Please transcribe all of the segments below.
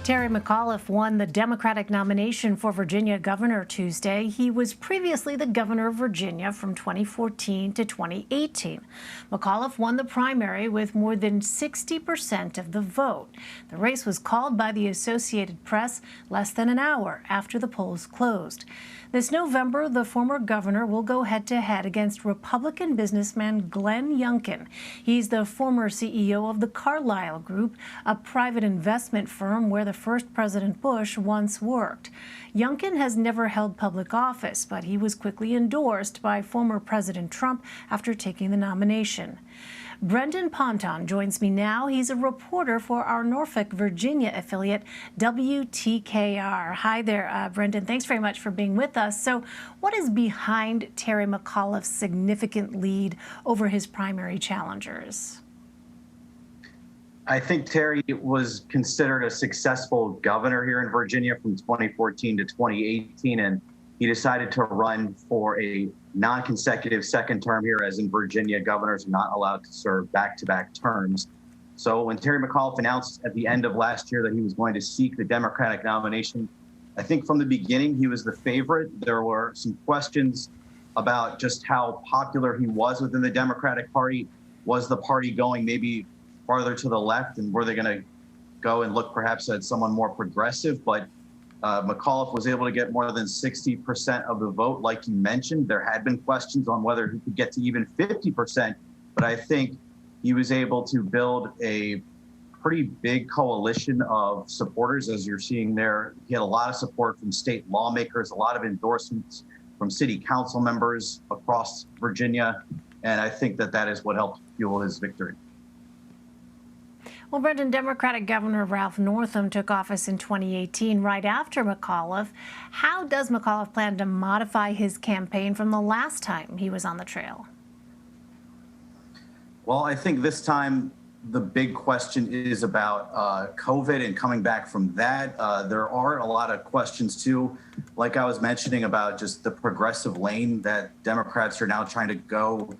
Terry McAuliffe won the Democratic nomination for Virginia governor Tuesday. He was previously the governor of Virginia from 2014 to 2018. McAuliffe won the primary with more than 60% of the vote. The race was called by the Associated Press less than an hour after the polls closed. This November, the former governor will go head-to-head against Republican businessman Glenn Youngkin. He's the former CEO of the Carlyle Group, a private investment firm where the first President Bush once worked. Youngkin has never held public office, but he was quickly endorsed by former President Trump after taking the nomination. Brendan Ponton joins me now. He's a reporter for our Norfolk, Virginia affiliate, WTKR. Hi there, Brendan. Thanks very much for being with us. So what is behind Terry McAuliffe's significant lead over his primary challengers? I think Terry was considered a successful governor here in Virginia from 2014 to 2018, and he decided to run for a non-consecutive second term here, as in Virginia, governors are not allowed to serve back-to-back terms. So when Terry McAuliffe announced at the end of last year that he was going to seek the Democratic nomination, I think from the beginning he was the favorite. There were some questions about just how popular he was within the Democratic Party. Was the party going maybe farther to the left, and were they going to go and look perhaps at someone more progressive? But McAuliffe was able to get more than 60% of the vote. Like you mentioned, there had been questions on whether he could get to even 50%, but I think he was able to build a pretty big coalition of supporters, as you're seeing there. He had a lot of support from state lawmakers, a lot of endorsements from city council members across Virginia, and I think that that is what helped fuel his victory. Well, Brendan, Democratic Governor Ralph Northam took office in 2018, right after McAuliffe. How does McAuliffe plan to modify his campaign from the last time he was on the trail? Well, I think this time the big question is about COVID and coming back from that. There are a lot of questions, too, like I was mentioning, about just the progressive lane that Democrats are now trying to go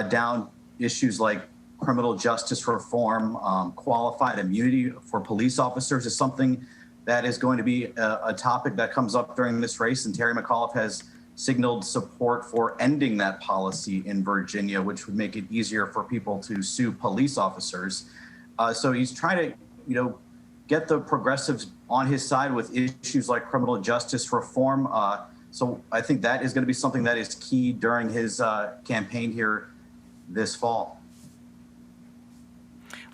down. Issues like criminal justice reform, qualified immunity for police officers is something that is going to be a topic that comes up during this race. And Terry McAuliffe has signaled support for ending that policy in Virginia, which would make it easier for people to sue police officers. So he's trying to, get the progressives on his side with issues like criminal justice reform. So I think that is going to be something that is key during his campaign here this fall.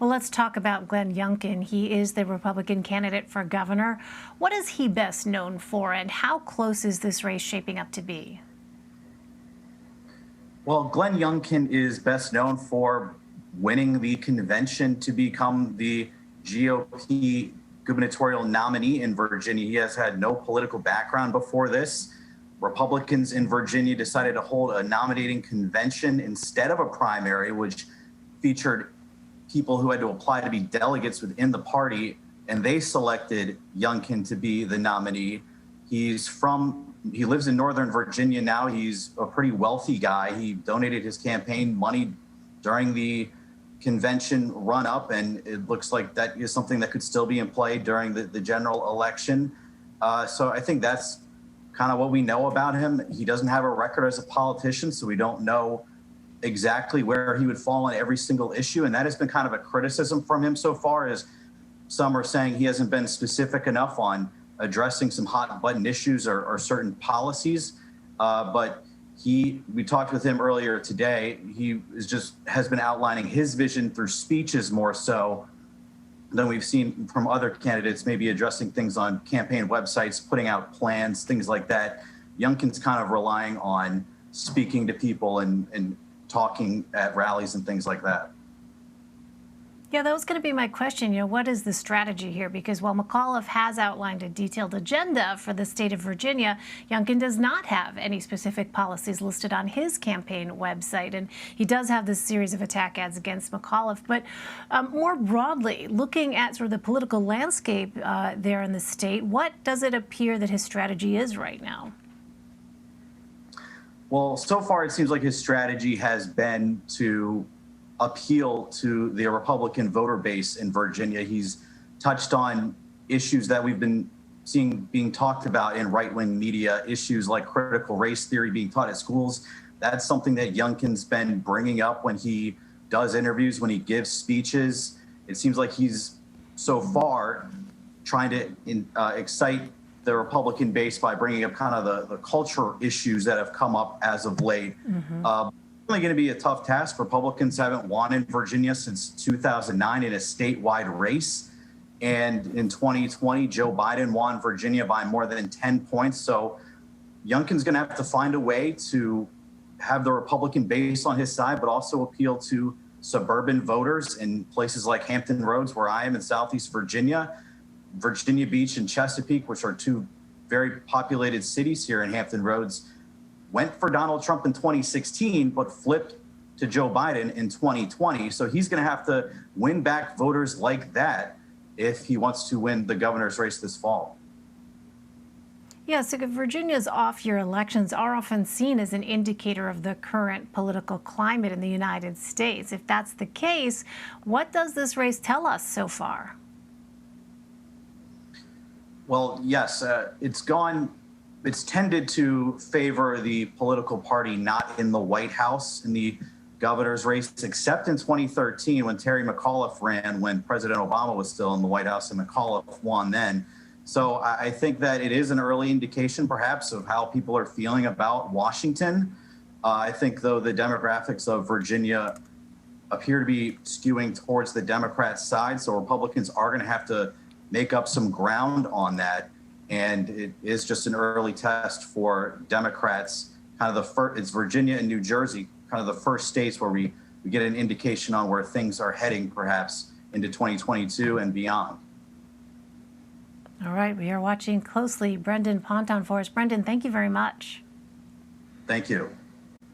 Well, let's talk about Glenn Youngkin. He is the Republican candidate for governor. What is he best known for, and how close is this race shaping up to be? Well, Glenn Youngkin is best known for winning the convention to become the GOP gubernatorial nominee in Virginia. He has had no political background before this. Republicans in Virginia decided to hold a nominating convention instead of a primary, which featured people who had to apply to be delegates within the party, and they selected Youngkin to be the nominee. He lives in Northern Virginia now. He's a pretty wealthy guy. He donated his campaign money during the convention run-up, and it looks like that is something that could still be in play during the general election. So I think that's kind of what we know about him. He doesn't have a record as a politician, so we don't know exactly where he would fall on every single issue. And that has been kind of a criticism from him so far, as some are saying he hasn't been specific enough on addressing some hot button issues or certain policies. But we talked with him earlier today. He has been outlining his vision through speeches more so than we've seen from other candidates, maybe addressing things on campaign websites, putting out plans, things like that. Youngkin's kind of relying on speaking to people and talking at rallies and things like that. Yeah, that was going to be my question. What is the strategy here? Because while McAuliffe has outlined a detailed agenda for the state of Virginia, Youngkin does not have any specific policies listed on his campaign website. And he does have this series of attack ads against McAuliffe. But more broadly, looking at sort of the political landscape there in the state, what does it appear that his strategy is right now? Well, so far it seems like his strategy has been to appeal to the Republican voter base in Virginia. He's touched on issues that we've been seeing being talked about in right-wing media, issues like critical race theory being taught at schools. That's something that Youngkin's been bringing up when he does interviews, when he gives speeches. It seems like he's so far trying to excite the Republican base by bringing up kind of the culture issues that have come up as of late. Really going to be a tough task. Republicans haven't won in Virginia since 2009 in a statewide race. And in 2020, Joe Biden won Virginia by more than 10 points. So Youngkin's going to have to find a way to have the Republican base on his side, but also appeal to suburban voters in places like Hampton Roads, where I am in Southeast Virginia, Virginia Beach and Chesapeake, which are two very populated cities here in Hampton Roads, went for Donald Trump in 2016, but flipped to Joe Biden in 2020. So he's going to have to win back voters like that if he wants to win the governor's race this fall. Yeah, so Virginia's off-year elections are often seen as an indicator of the current political climate in the United States. If that's the case, what does this race tell us so far? Well, yes, it's tended to favor the political party not in the White House in the governor's race, except in 2013 when Terry McAuliffe ran when President Obama was still in the White House, and McAuliffe won then. So I think that it is an early indication, perhaps, of how people are feeling about Washington. I think, though, the demographics of Virginia appear to be skewing towards the Democrat side, so Republicans are going to have to make up some ground on that. And it is just an early test for Democrats. Kind of the first, it's Virginia and New Jersey, kind of the first states where we get an indication on where things are heading, perhaps into 2022 and beyond. All right, we are watching closely. Brendan Ponton for us. Brendan, thank you very much. Thank you.